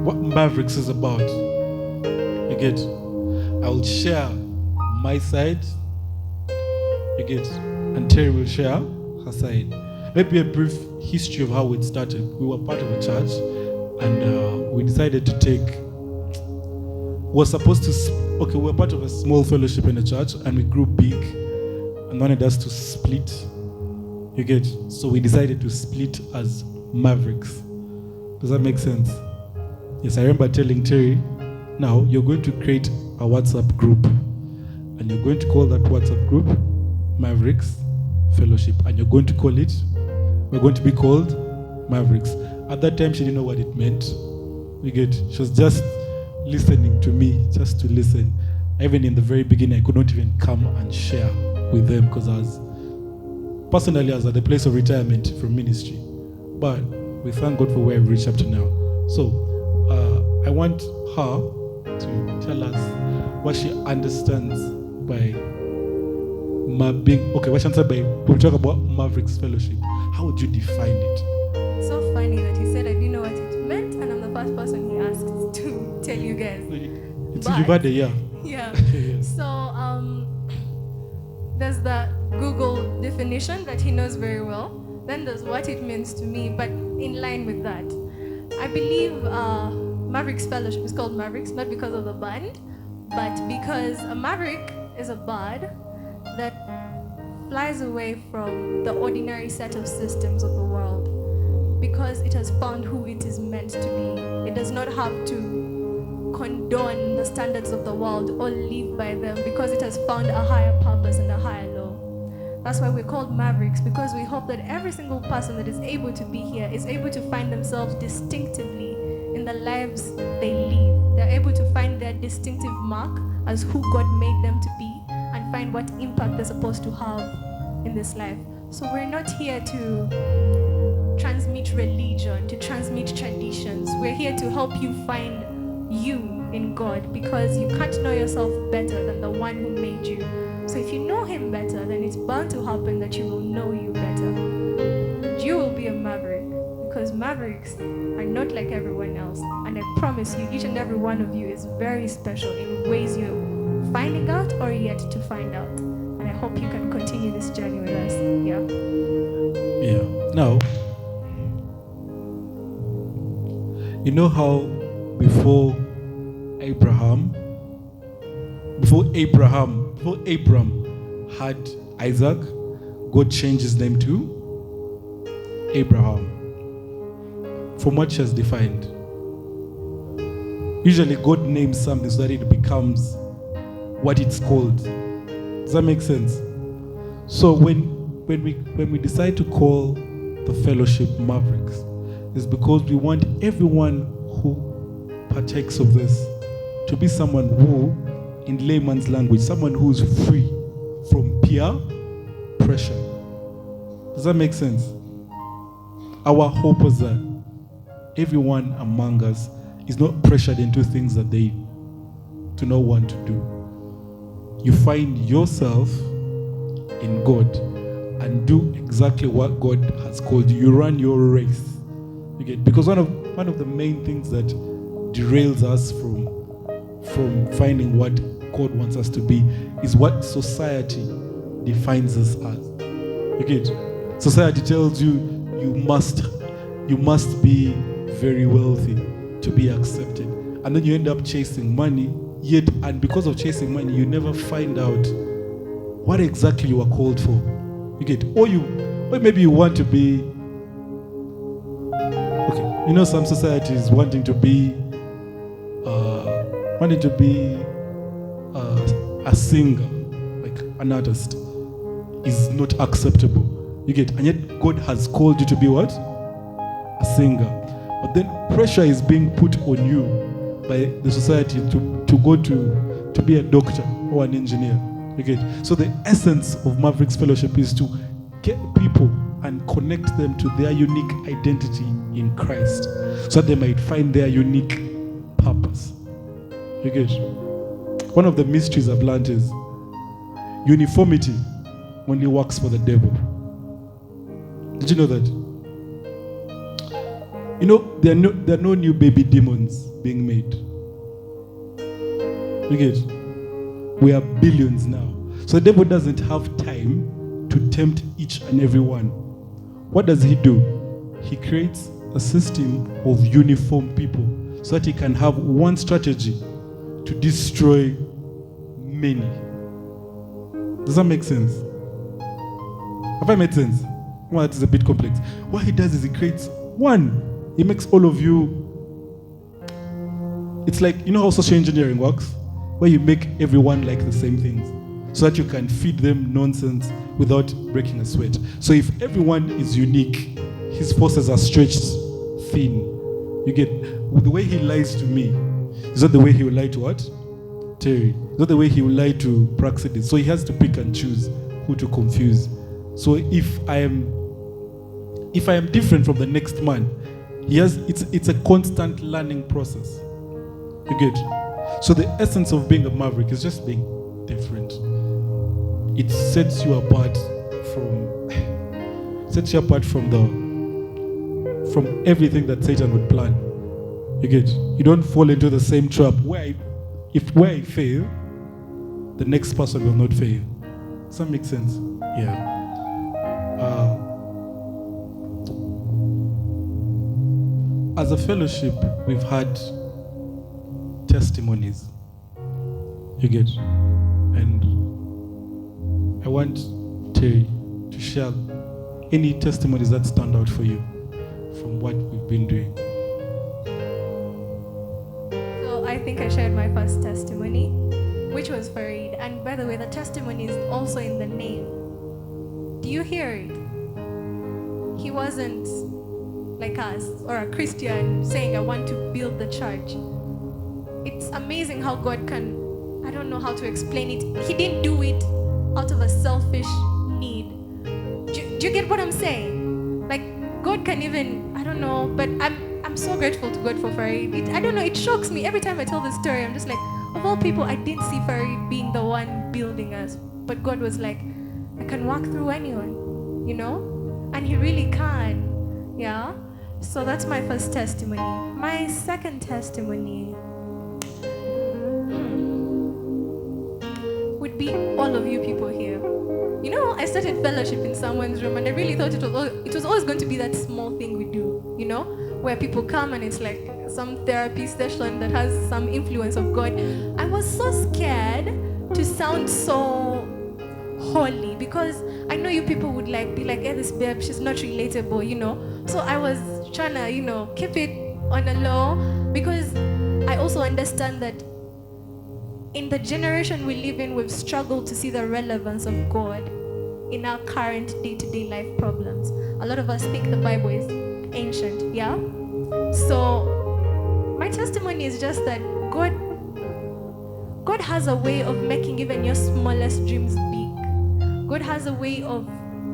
what Mavericks is about. You get? I will share my side. You get? And Terry will share her side. Maybe a brief history of how it started. We were part of a church, and we decided to take. We were part of a small fellowship in the church, and we grew big, and wanted us to split. You get? So we decided to split as Mavericks. Does that make sense? Yes, I remember telling Terry, now you're going to create a WhatsApp group, and you're going to call that WhatsApp group Mavericks Fellowship, and we're going to be called Mavericks. At that time, she didn't know what it meant. She was just listening to me, just to listen. Even in the very beginning, I could not even come and share with them because I was at the place of retirement from ministry. But we thank God for where I've reached up to now. So I want her to tell us what she understands by when we talk about Mavericks Fellowship. How would you define it? So funny that he said I didn't know what it meant, and I'm the first person he asked to tell you guys. You've had a year. Yeah. Yes. So there's the Google definition that he knows very well. Then there's what it means to me, but in line with that, I believe Mavericks Fellowship is called Mavericks not because of the band, but because a maverick is a bird that flies away from the ordinary set of systems of the world because it has found who it is meant to be. It does not have to condone the standards of the world or live by them because it has found a higher purpose and a higher law. That's why we're called Mavericks, because we hope that every single person that is able to be here is able to find themselves distinctively in the lives they live. They're able to find their distinctive mark as who God made them to be and find what impact they're supposed to have in this life. So we're not here to transmit religion, to transmit traditions. We're here to help you find you in God, because you can't know yourself better than the one who made you. So if you know him better, then it's bound to happen that you will know you better. And you will be a maverick, because mavericks are not like everyone else. And I promise you, each and every one of you is very special in ways you're finding out or yet to find out. And I hope you can continue this journey with us. Yeah. Now, you know how before Abram had Isaac, God changed his name to Abraham, from what she has defined. Usually God names something so that it becomes what it's called. Does that make sense? So when we decide to call the fellowship Mavericks, it's because we want everyone who partakes of this to be someone who, in layman's language, someone who is free from peer pressure. Does that make sense? Our hope is that everyone among us is not pressured into things that they do not want to do. You find yourself in God and do exactly what God has called you. You run your race. You get? Because one of the main things that derails us from finding what God wants us to be is what society defines us as. You get? Society tells you you must be very wealthy to be accepted, and then you end up chasing money. And because of chasing money, you never find out what exactly you are called for. You get? Or maybe you want to be. Okay, you know, some societies wanting to be a singer, like an artist, is not acceptable. You get? And yet God has called you to be what? A singer. But then pressure is being put on you by the society to go to be a doctor or an engineer. You get? So the essence of Mavericks Fellowship is to get people and connect them to their unique identity in Christ, so that they might find their unique purpose. You get? One of the mysteries I've learned is uniformity only works for the devil. Did you know that? You know, there are no new baby demons being made. You get? We are billions now. So the devil doesn't have time to tempt each and every one. What does he do? He creates a system of uniform people so that he can have one strategy to destroy many. Does that make sense? Have I made sense? Well, that is a bit complex. What he does is he creates one. He makes all of you. It's like, you know how social engineering works? Where you make everyone like the same things so that you can feed them nonsense without breaking a sweat. So if everyone is unique, his forces are stretched thin. You get, the way he lies to me is not the way he will lie to what? Terry. It's not the way he will lie to Praxidis. So he has to pick and choose who to confuse. So if I am different from the next man, it's a constant learning process. You get? So the essence of being a maverick is just being different. It sets you apart from everything that Satan would plan. You get? You don't fall into the same trap where I fail, the next person will not fail. Does that make sense? Yeah. As a fellowship, we've had testimonies. You get? And I want Terry to share any testimonies that stand out for you from what we've been doing. So I think I shared my first testimony, which was Farid. And by the way, the testimony is also in the name. Do you hear it? He wasn't like us or a Christian saying, I want to build the church. It's amazing how God can, I don't know how to explain it. He didn't do it out of a selfish need. Do you get what I'm saying? Like, God can even, I don't know, but I'm so grateful to God for Farid. I don't know, it shocks me. Every time I tell this story, I'm just like, of all people, I didn't see Farid being the one building us. But God was like, I can walk through anyone, you know? And He really can, yeah? So that's my first testimony. My second testimony would be all of you people here. You know, I started fellowship in someone's room and I really thought it was always going to be that small thing we do, you know, where people come and it's like some therapy session that has some influence of God. I was so scared to sound so holy because I know you people would be like, hey, this babe, she's not relatable, you know. So I was trying to, you know, keep it on a low because I also understand that in the generation we live in, we've struggled to see the relevance of God in our current day-to-day life problems. A lot of us think the Bible is ancient, yeah? So my testimony is just that God has a way of making even your smallest dreams big. God has a way of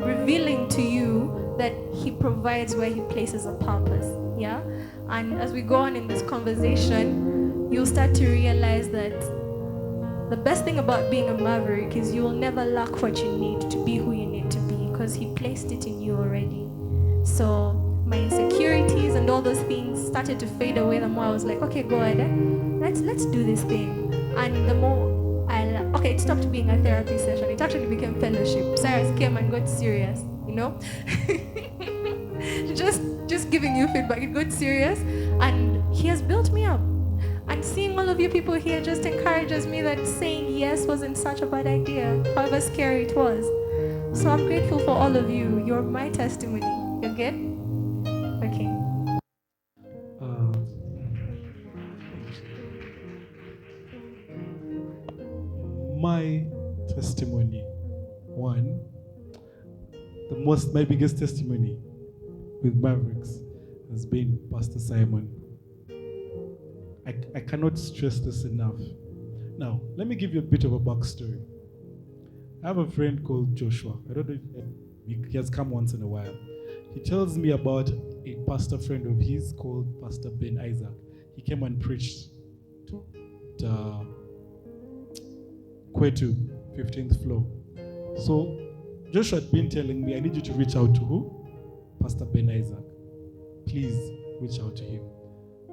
revealing to you that He provides where He places a purpose, yeah? And as we go on in this conversation, you'll start to realize that the best thing about being a maverick is you will never lack what you need to be who you need to be because He placed it in you already. So my insecurities and all those things started to fade away the more I was like, okay, God, let's do this thing. And the more it stopped being a therapy session. It actually became fellowship. Cyrus came and got serious, you know? just giving you feedback. It got serious and He has built me up. And seeing all of you people here just encourages me that saying yes wasn't such a bad idea, however scary it was. So I'm grateful for all of you. You're my testimony. You get? Okay. My testimony, my biggest testimony with Mavericks has been Pastor Simon. I cannot stress this enough. Now, let me give you a bit of a backstory. I have a friend called Joshua. I don't know if he has come once in a while. He tells me about a pastor friend of his called Pastor Ben Isaac. He came and preached to Kwetu, 15th floor. So Joshua had been telling me, I need you to reach out to who? Pastor Ben Isaac. Please reach out to him.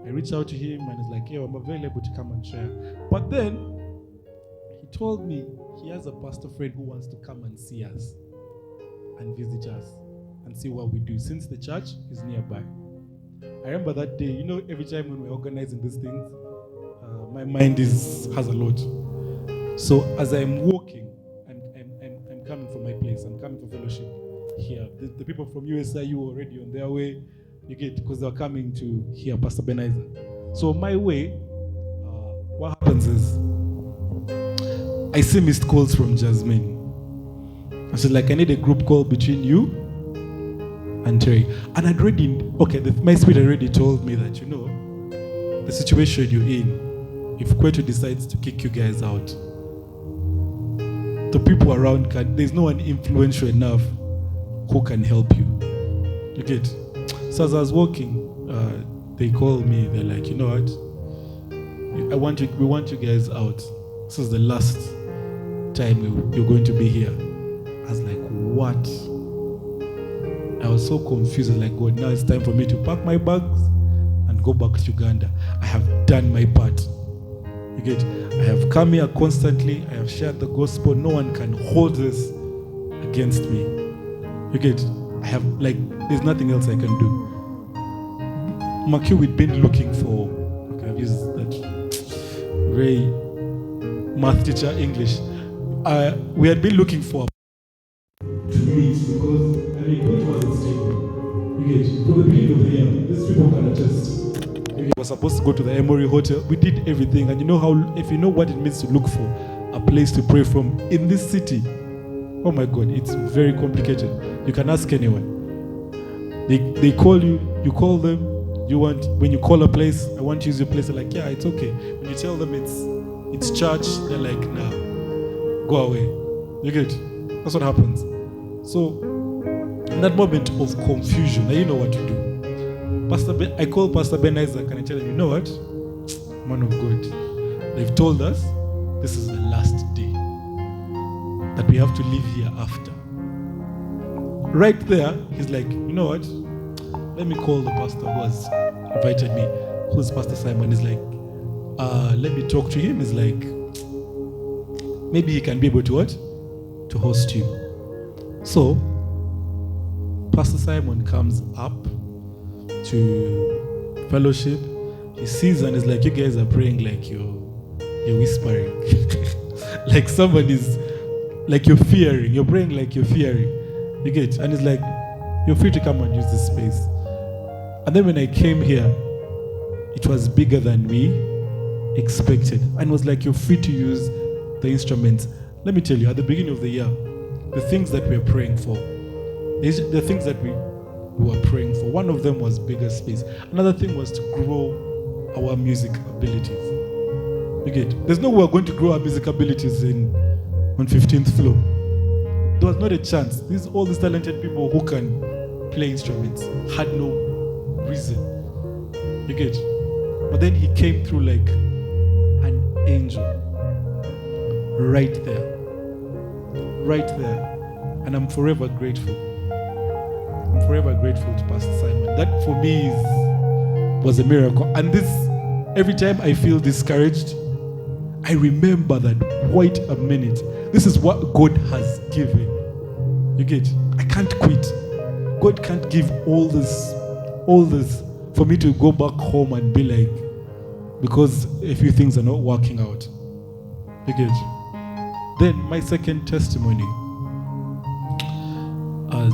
I reached out to him and he's like, yeah, I'm available to come and share. But then he told me he has a pastor friend who wants to come and see us and visit us and see what we do, since the church is nearby. I remember that day, every time when we're organizing these things, my mind has a lot. So as I'm walking, I'm coming from my place, I'm coming for fellowship here. The people from USIU were already on their way, you get, because they were coming to hear Pastor Benizer. So my way, what happens is, I see missed calls from Jasmine. I said, like, I need a group call between you and Terry. And I'd already, my spirit already told me that, the situation you're in, if Kwetu decides to kick you guys out, the people around there's no one influential enough who can help you. You get? So as I was walking, they called me, they're like, you know what? We want you guys out. This is the last time you're going to be here. I was like, what? I was so confused. I was like, God, now it's time for me to pack my bags and go back to Uganda. I have done my part. You get? I have come here constantly. I have shared the gospel. No one can hold this against me. You get? I have, there's nothing else I can do. Maki, we'd been looking for, I've used that very math teacher English. We had been looking for to meet, because it was unstable. You get? For the beginning of the year, these people can adjust. We were supposed to go to the Emory Hotel. We did everything, and if you know what it means to look for a place to pray from in this city, oh my God, it's very complicated. You can ask anyone. They call you, you call them. When you call a place, I want to use your place. They're like, yeah, it's okay. When you tell them it's church, they're like, nah, go away. You get? That's what happens. So in that moment of confusion, now you know what to do. I call Pastor Ben Isaac and I tell him, you know what? Man of God, they've told us this is the last day that we have to leave here after. Right there, he's like, you know what? Let me call the pastor who has invited me, who's Pastor Simon. He's like, let me talk to him. He's like, maybe he can be able to what? To host you. So, Pastor Simon comes up to fellowship. He sees and is like, you guys are praying like you're whispering. Like somebody's, like you're fearing. You're praying like you're fearing. You get? And it's like, you're free to come and use this space. And then when I came here, it was bigger than we expected. And it was like, you're free to use the instruments. Let me tell you, at the beginning of the year, the things that we are praying for, the things that we were praying for, one of them was bigger space. Another thing was to grow our music abilities. You get? There's no way we're going to grow our music abilities on 15th floor. There was not a chance. All these talented people who can play instruments had no reason. You get? But then he came through like an angel. Right there. Right there. And I'm forever grateful. I'm forever grateful to Pastor Simon. That for me was a miracle. And this, every time I feel discouraged, I remember that, wait a minute, this is what God has given. You get? I can't quit. God can't give all this for me to go back home and be like, because a few things are not working out. You get? Then my second testimony at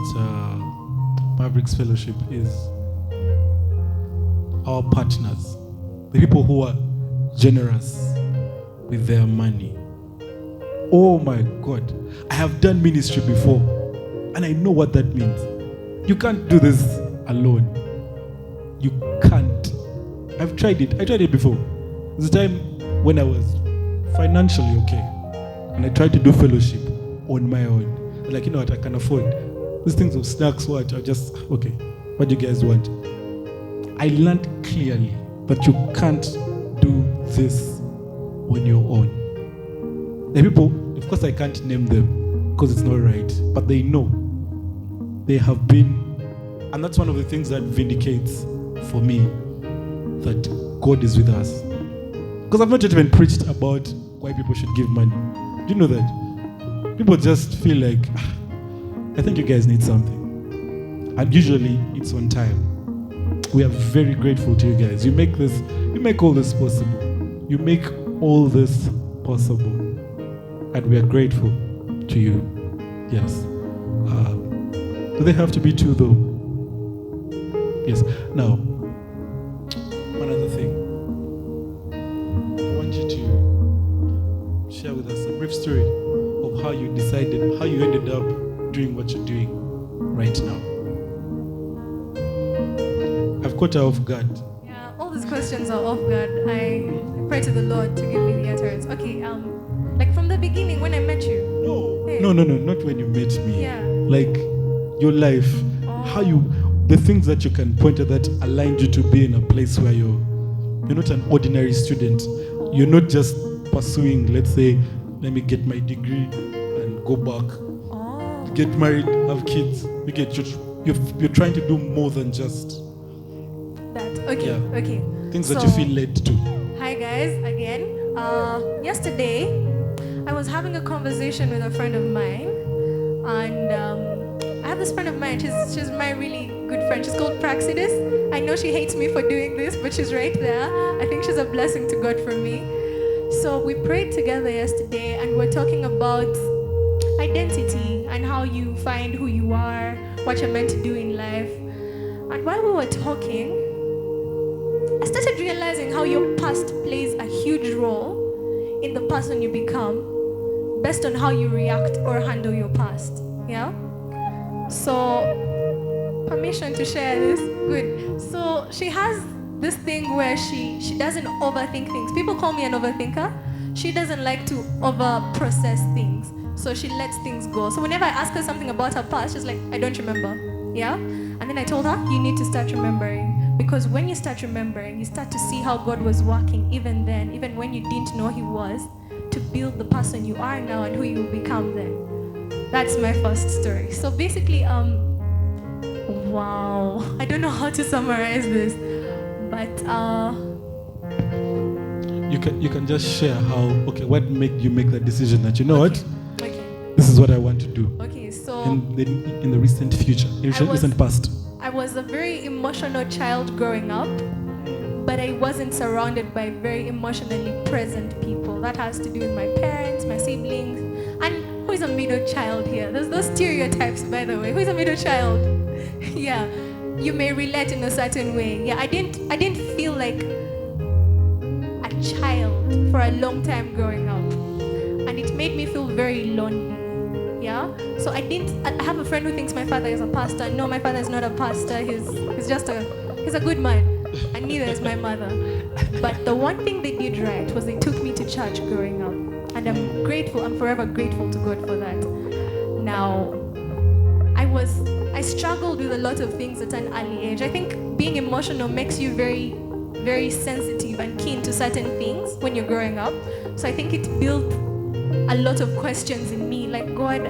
Mavericks Fellowship is our partners, the people who are generous with their money. Oh my God, I have done ministry before and I know what that means. You can't do this alone. You can't. I've tried it. I tried it before. There's a time when I was financially okay and I tried to do fellowship on my own. Like, you know what, I can afford these things of snacks, what, I just, okay, what do you guys want? I learned clearly that you can't do this on your own. The people, of course I can't name them because it's not right, but they know. They have been, and that's one of the things that vindicates for me that God is with us. Because I've not yet even preached about why people should give money. Do you know that? People just feel like, I think you guys need something. And usually it's on time. We are very grateful to you guys. You make all this possible. You make all this possible. And we are grateful to you. Yes. Do they have to be two though? Yes. Now, one other thing. I want you to share with us a brief story of how you ended up doing what you're doing right now. I've caught her off guard. Yeah, all these questions are off guard. I pray to the Lord to give me the utterance. Okay, like from the beginning when I met you. No. Hey. No, not when you met me. Yeah. Like your life, the things that you can point at that aligned you to be in a place where you're not an ordinary student. You're not just pursuing, let's say, let me get my degree and go back, get married, have kids. You're trying to do more than just that. Okay, okay. Things that you feel led to. Hi guys, again. Yesterday, I was having a conversation with a friend of mine, and I have this friend of mine. She's my really good friend. She's called Praxidis. I know she hates me for doing this, but she's right there. I think she's a blessing to God for me. So we prayed together yesterday, and we're talking about identity and how you find who you are, what you're meant to do in life. And while we were talking, I started realizing how your past plays a huge role in the person you become based on how you react or handle your past. Yeah? So, permission to share this? Good. So, she has this thing where she doesn't overthink things. People call me an overthinker. She doesn't like to over-process things. So she lets things go. So whenever I ask her something about her past, she's like, I don't remember. Yeah? And then I told her, you need to start remembering. Because when you start remembering, you start to see how God was working even then, even when you didn't know He was, to build the person you are now and who you will become then. That's my first story. So basically, wow. I don't know how to summarize this, but you can just share what made you make that decision that what? Okay. This is what I want to do. Okay, so in the recent future, recent past. I was a very emotional child growing up, but I wasn't surrounded by very emotionally present people. That has to do with my parents, my siblings, and who is a middle child here? There's those stereotypes, by the way. Who is a middle child? Yeah, you may relate in a certain way. Yeah, I didn't feel like a child for a long time growing up, and it made me feel very lonely. Yeah, so I have a friend who thinks my father is a pastor. No, my father is not a pastor. He's a good man, and neither is my mother. But the one thing they did right was they took me to church growing up, and I'm grateful. I'm forever grateful to God for that. Now, I struggled with a lot of things at an early age. I think being emotional makes you very, very sensitive and keen to certain things when you're growing up. So I think it built a lot of questions in me, like, God,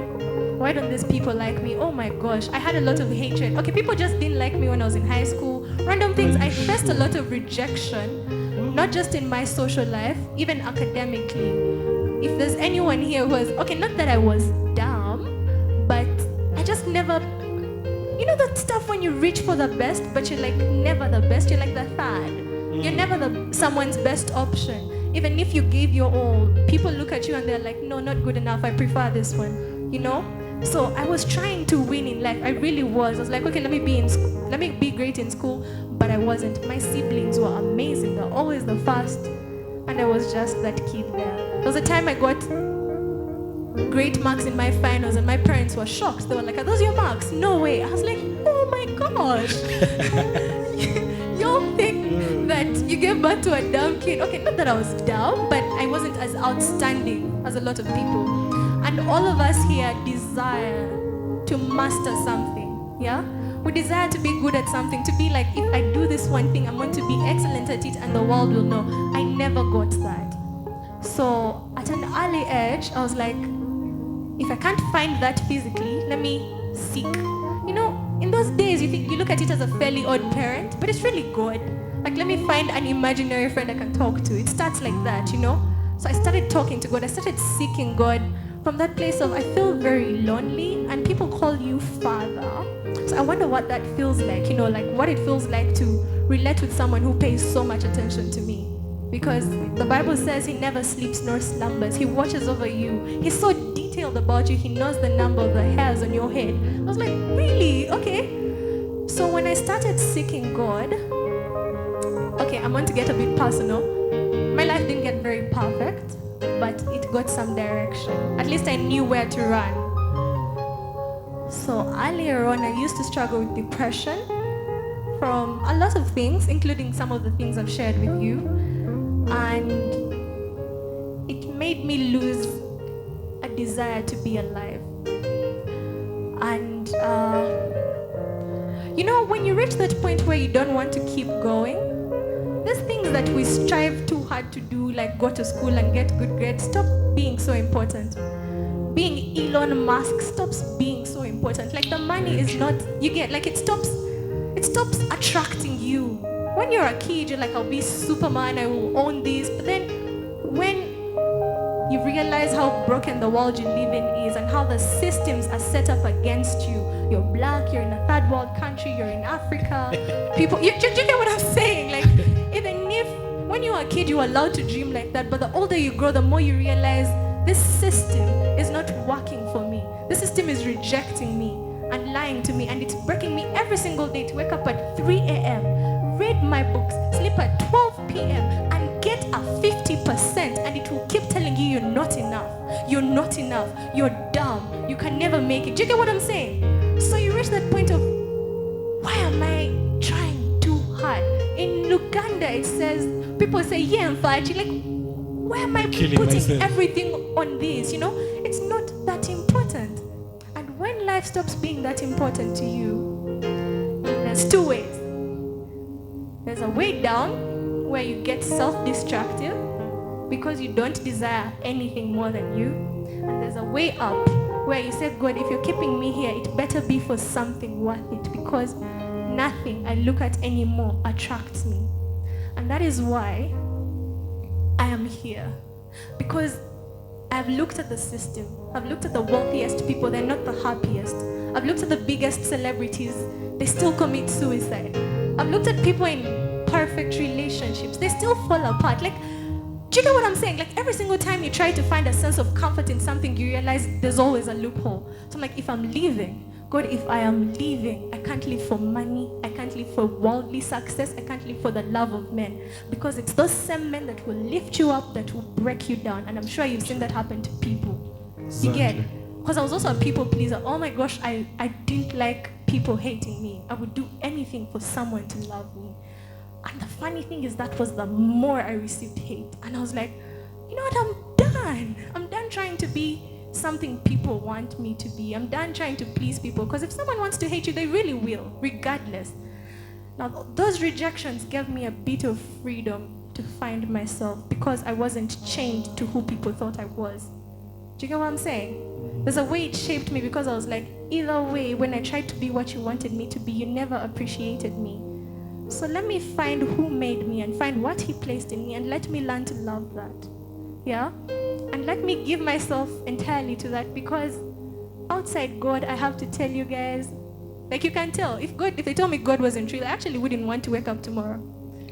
why don't these people like me? Oh my gosh, I had a lot of hatred. Okay, people just didn't like me when I was in high school. Random things. I faced a lot of rejection, not just in my social life, even academically. If there's anyone here who was, okay, not that I was dumb, but I just never, you know that stuff when you reach for the best, but you're like never the best, you're like the third. You're never someone's best option. Even if you gave your all, people look at you and they're like, no, not good enough, I prefer this one, you know? So I was trying to win in life. I really was. I was like, okay, let me be great in school, but I wasn't. My siblings were amazing. They're always the first, and I was just that kid there. There was a time I got great marks in my finals, and my parents were shocked. They were like, are those your marks? No way. I was like, oh my gosh. Y'all think that you gave birth to a dumb kid. Okay, not that I was dumb, but I wasn't as outstanding as a lot of people. And all of us here desire to master something, yeah? We desire to be good at something, to be like, if I do this one thing, I'm going to be excellent at it and the world will know. I never got that. So at an early age, I was like, if I can't find that physically, let me seek. You know, in those days, you look at it as a fairly odd parent, but it's really God. Like, let me find an imaginary friend I can talk to. It starts like that, you know? So I started talking to God. I started seeking God from that place of I feel very lonely, and people call you Father. So I wonder what that feels like, you know, like what it feels like to relate with someone who pays so much attention to me. Because the Bible says he never sleeps nor slumbers. He watches over you. He's so detailed about you. He knows the number of the hairs on your head. I was like, really? Okay. So when I started seeking God, okay, I'm going to get a bit personal. My life didn't get very perfect, but it got some direction. At least I knew where to run. So earlier on, I used to struggle with depression from a lot of things, including some of the things I've shared with you. And it made me lose a desire to be alive. And you know, when you reach that point where you don't want to keep going, these things that we strive too hard to do, like go to school and get good grades, stop being so important. Being Elon Musk stops being so important. Like the money is not, you get, like it stops attracting you. When you're a kid, you're like, I'll be Superman, I will own this. But then when you realize how broken the world you live in is and how the systems are set up against you, you're black, you're in a third world country, you're in Africa, people, you get what I'm saying? Like, even if when you were a kid, you were allowed to dream like that, but the older you grow, the more you realize this system is not working for me. This system is rejecting me and lying to me, and it's breaking me every single day to wake up at 3 a.m., read my books, sleep at 12 p.m., and get a 50%, and it will keep telling you you're not enough, you're not enough, you're dumb, you can never make it. Do you get what I'm saying? So you reach that point of, why am I trying too hard? In Luganda, it says, people say, yeah, I'm fighting. Like, why am I putting everything on this? You know, it's not that important. And when life stops being that important to you, there's two ways. There's a way down where you get self-destructive because you don't desire anything more than you. And there's a way up where you say, God, if you're keeping me here, it better be for something worth it, because nothing I look at anymore attracts me. And that is why I am here. Because I've looked at the system. I've looked at the wealthiest people, they're not the happiest. I've looked at the biggest celebrities, they still commit suicide. I've looked at people in perfect relationships, they still fall apart. Like, do you know what I'm saying? Like, every single time you try to find a sense of comfort in something, you realize there's always a loophole. So I'm like, if I'm leaving, God, if I am leaving, I can't live for money, I can't live for worldly success, I can't live for the love of men. Because it's those same men that will lift you up, that will break you down. And I'm sure you've seen that happen to people. Exactly. You get? Because I was also a people pleaser. Oh my gosh, I didn't like people hating me. I would do anything for someone to love me. And the funny thing is that was the more I received hate. And I was like, you know what, I'm done. I'm done trying to be something people want me to be. I'm done trying to please people, because if someone wants to hate you, they really will, regardless. Now, those rejections gave me a bit of freedom to find myself, because I wasn't chained to who people thought I was. Do you get what I'm saying? There's a way it shaped me, because I was like, either way, when I tried to be what you wanted me to be, you never appreciated me. So let me find who made me and find what he placed in me, and let me learn to love that. Yeah? And let me give myself entirely to that, because outside God, I have to tell you guys, like, you can tell, if they told me God wasn't real, I actually wouldn't want to wake up tomorrow.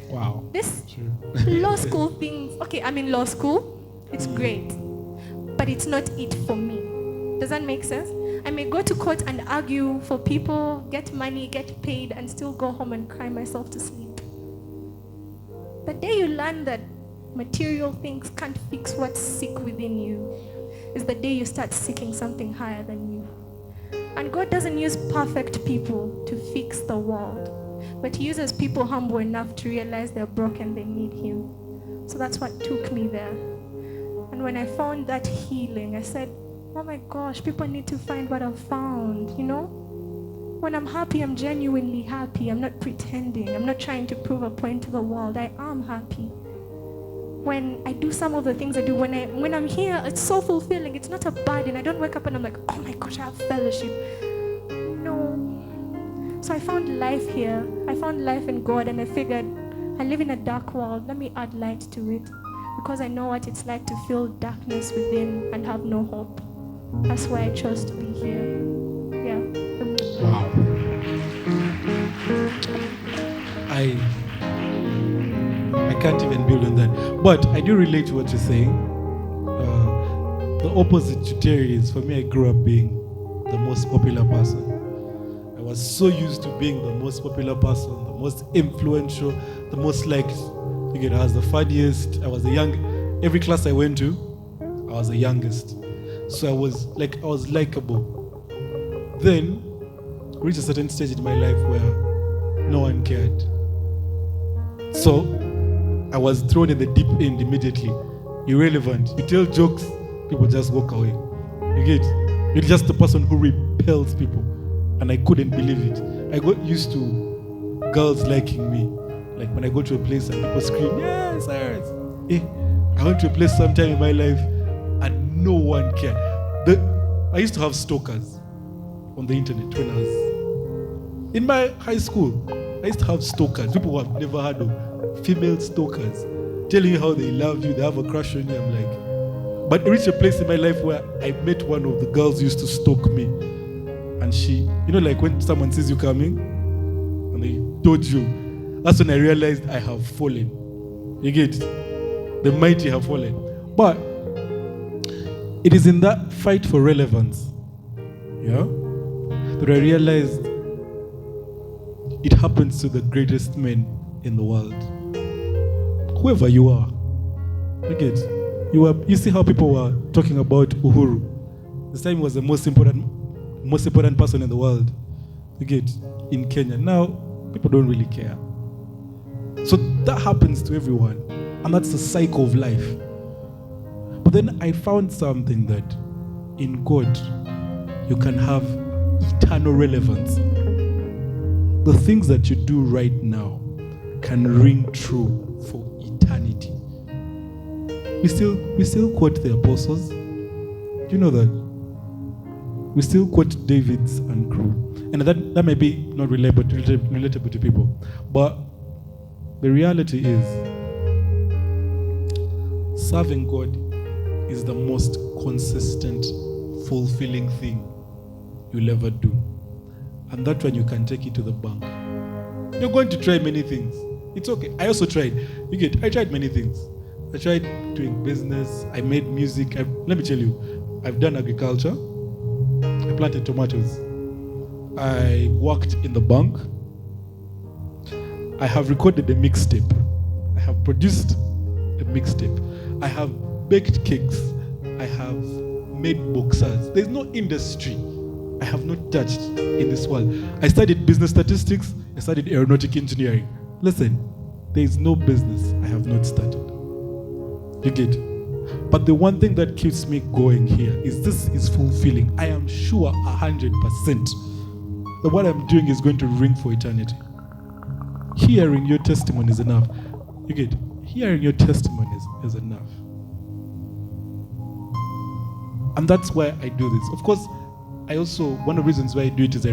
Wow. This law school thing, okay, I'm in law school, it's great, but it's not it for me. Does that make sense? I may go to court and argue for people, get money, get paid, and still go home and cry myself to sleep. The day you learn that material things can't fix what's sick within you is the day you start seeking something higher than you. And God doesn't use perfect people to fix the world, but he uses people humble enough to realize they're broken, they need him. So that's what took me there. And when I found that healing, I said, oh my gosh, people need to find what I've found, you know? When I'm happy, I'm genuinely happy. I'm not pretending. I'm not trying to prove a point to the world. I am happy. When I do some of the things I do, when I'm here, it's so fulfilling. It's not a burden. I don't wake up and I'm like, oh my gosh, I have fellowship. No. So I found life here. I found life in God, and I figured I live in a dark world. Let me add light to it, because I know what it's like to feel darkness within and have no hope. That's why I chose to be here. Yeah. Wow. I can't even build on that. But I do relate to what you're saying. The opposite to Terry is, for me, I grew up being the most popular person. I was so used to being the most popular person, the most influential, the most liked. I was the funniest. I was the young. Every class I went to, I was the youngest. So I was likable. Then, reached a certain stage in my life where no one cared. So I was thrown in the deep end immediately. Irrelevant. You tell jokes, people just walk away. You get? You're just the person who repels people. And I couldn't believe it. I got used to girls liking me. Like when I go to a place and people scream, "Yeah, Cyrus." I went to a place sometime in my life and no one cared. I used to have stalkers on the internet when I was in my high school. I used to have stalkers, people who I've never heard of, female stalkers, telling you how they love you, they have a crush on you. I'm like, but I reached a place in my life where I met one of the girls who used to stalk me. And she, like when someone sees you coming and they dodge you, that's when I realized I have fallen. You get it? The mighty have fallen. But it is in that fight for relevance, that I realized it happens to the greatest men in the world. Whoever you are, you get it? You see how people were talking about Uhuru. This time he was the most important person in the world. You get in Kenya. Now people don't really care. So that happens to everyone, and that's the cycle of life. But then I found something that in God you can have eternal relevance. The things that you do right now can ring true for eternity. We still quote the apostles. Do you know that? We still quote David's and crew. And that may be not relatable to people. But the reality is, serving God is the most consistent, fulfilling thing you'll ever do. And that one you can take it to the bank. You're going to try many things. It's okay. I also tried. I tried many things. I tried doing business. I made music. Let me tell you, I've done agriculture. I planted tomatoes. I worked in the bank. I have recorded a mixtape. I have produced a mixtape. I have baked cakes. I have made boxers. There's no industry I have not touched in this world. I studied business statistics. I studied aeronautic engineering. Listen, there is no business I have not started. You get? But the one thing that keeps me going here is this is fulfilling. I am sure 100% that what I'm doing is going to ring for eternity. Hearing your testimony is enough. You get? Hearing your testimony is enough. And that's why I do this. Of course, I also, one of the reasons why I do it is,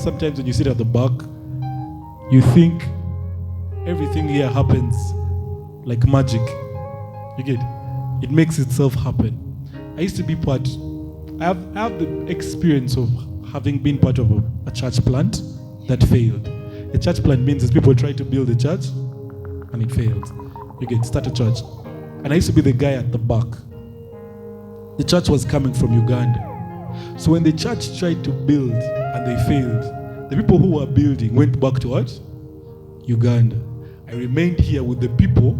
sometimes when you sit at the back, you think everything here happens like magic. You get? It makes itself happen. I used to be I have the experience of having been part of a church plant that failed. A church plant means that people try to build a church and it fails. You get? Start a church. And I used to be the guy at the back. The church was coming from Uganda. So when the church tried to build and they failed, the people who were building went back to what? Uganda. I remained here with the people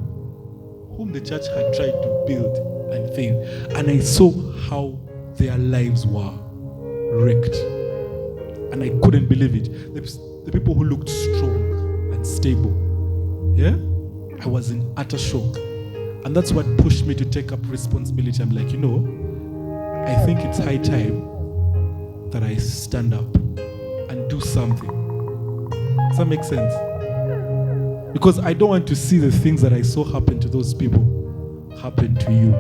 whom the church had tried to build and failed. And I saw how their lives were wrecked. And I couldn't believe it. The people who looked strong and stable. Yeah? I was in utter shock. And that's what pushed me to take up responsibility. I'm like, I think it's high time that I stand up and do something. Does that make sense? Because I don't want to see the things that I saw happen to those people happen to you.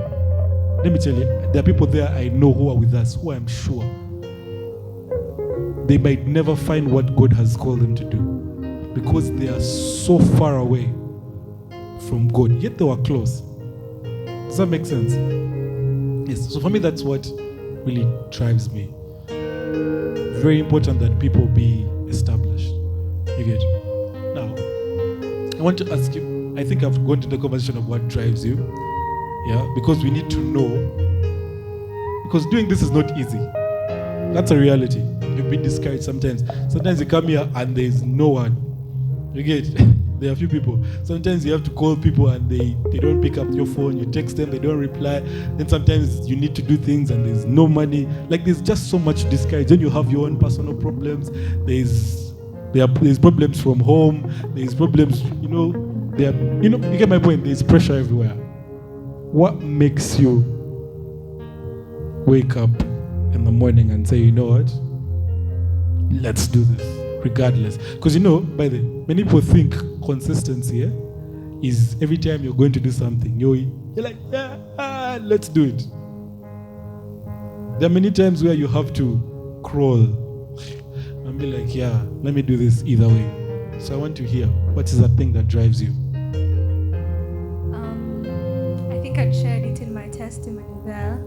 Let me tell you, there are people there I know who are with us, who I'm sure they might never find what God has called them to do because they are so far away from God, yet they were close. Does that make sense? Yes. So for me, that's what really drives me. Very important that people be established. You get? Now, I want to ask you, I think I've gone to the conversation of what drives you. Yeah, because we need to know. Because doing this is not easy. That's a reality. You've been discouraged sometimes. Sometimes you come here and there's no one. You get? There are a few people. Sometimes you have to call people and they don't pick up your phone. You text them, they don't reply. Then sometimes you need to do things and there's no money. Like there's just so much discouraged. Then you have your own personal problems. There's problems from home. There's problems, you get my point. There's pressure everywhere. What makes you wake up in the morning and say, you know what? Let's do this, regardless. Because by the way, many people think consistency is every time you're going to do something, you're like, let's do it. There are many times where you have to crawl and be like, let me do this either way. So I want to hear, what is that thing that drives you? I think I shared it in my testimony there.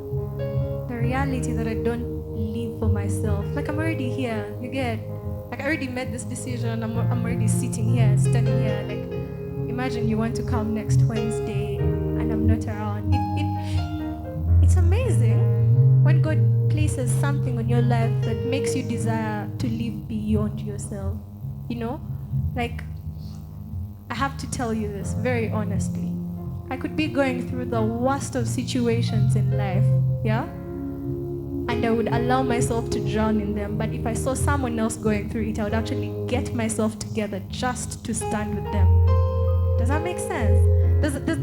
The reality that I don't live for myself. Like I'm already here, you get? Like I already made this decision. I'm already sitting here, standing here. Like imagine you want to come next Wednesday and I'm not around. It's amazing when God places something on your life that makes you desire to live beyond yourself. Like I have to tell you this very honestly. I could be going through the worst of situations in life, yeah? And I would allow myself to drown in them. But if I saw someone else going through it, I would actually get myself together just to stand with them. Does that make sense?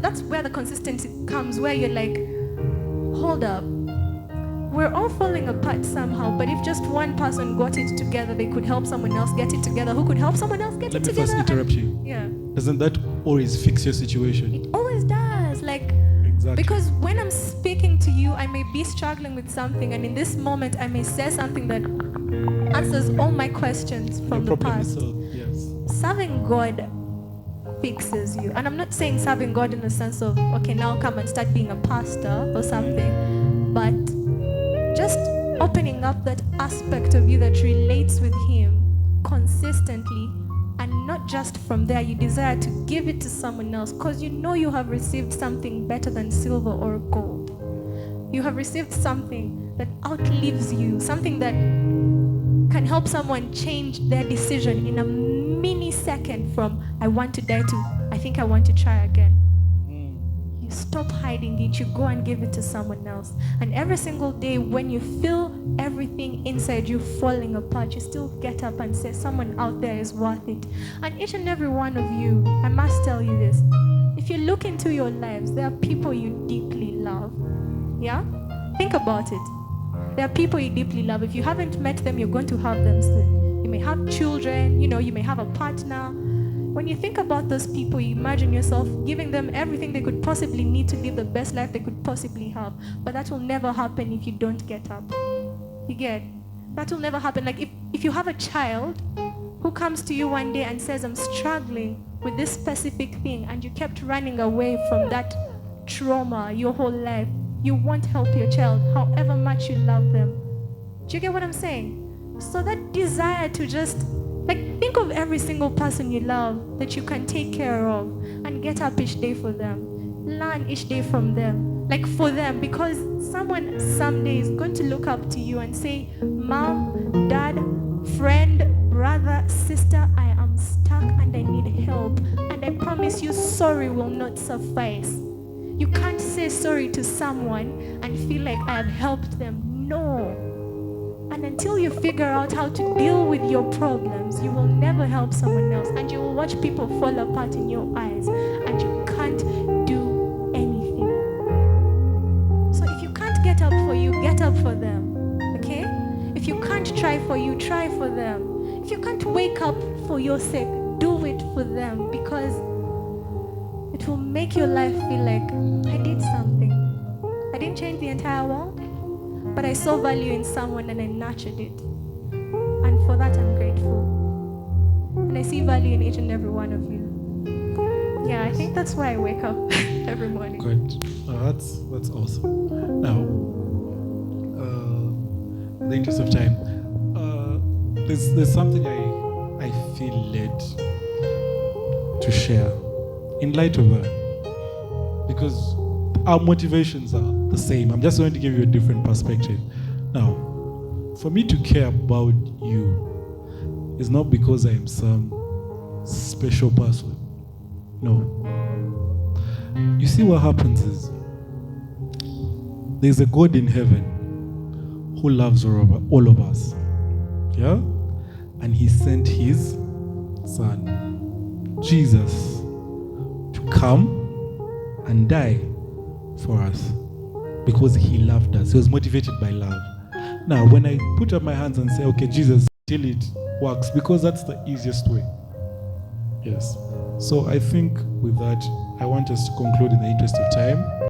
That's where the consistency comes, where you're like, hold up. We're all falling apart somehow, but if just one person got it together, they could help someone else get it together. Who could help someone else get it together? Let me first interrupt you. Yeah. Doesn't that always fix your situation? It always does. Like, exactly. Because when I'm speaking to you, I may be struggling with something, and in this moment, I may say something that answers all my questions from the past. Yes. Serving God fixes you. And I'm not saying serving God in the sense of, okay, now come and start being a pastor or something, but just opening up that aspect of you that relates with Him consistently, and not just from there, you desire to give it to someone else because you have received something better than silver or gold. You have received something that outlives you, something that can help someone change their decision in a millisecond from I want to die to I think I want to try again. You stop hiding it, you go and give it to someone else. And every single day when you feel everything inside you falling apart, you still get up and say someone out there is worth it. And each and every one of you, I must tell you this, if you look into your lives, there are people you deeply love. Yeah? Think about it. There are people you deeply love. If you haven't met them, you're going to have them soon. You may have children, you may have a partner. When you think about those people, you imagine yourself giving them everything they could possibly need to live the best life they could possibly have. But that will never happen if you don't get up. You get? That will never happen. Like if you have a child who comes to you one day and says, I'm struggling with this specific thing, and you kept running away from that trauma your whole life, you won't help your child however much you love them. Do you get what I'm saying? So that desire to just think of every single person you love that you can take care of and get up each day for them. Learn each day from them. For them, because someone someday is going to look up to you and say, Mom, Dad, friend, brother, sister, I am stuck and I need help. And I promise you, sorry will not suffice. You can't say sorry to someone and feel like I have helped them. No. And until you figure out how to deal with your problems, you will never help someone else. And you will watch people fall apart in your eyes. And you can't do anything. So if you can't get up for you, get up for them. Okay? If you can't try for you, try for them. If you can't wake up for your sake, do it for them. Because it will make your life feel like, I did something. I didn't change the entire world, but I saw value in someone and I nurtured it. And for that, I'm grateful. And I see value in each and every one of you. Yeah, I think that's why I wake up every morning. Good. That's awesome. Now, in the interest of time, there's something I feel led to share in light of that, because our motivations are the same. I'm just going to give you a different perspective. Now, for me to care about you is not because I am some special person. No. You see, what happens is there's a God in heaven who loves all of us. Yeah? And he sent his son, Jesus, to come and die for us because he loved us. He was motivated by love. Now, when I put up my hands and say, okay, Jesus, till it works, because that's the easiest way. Yes. So I think with that, I want us to conclude in the interest of time.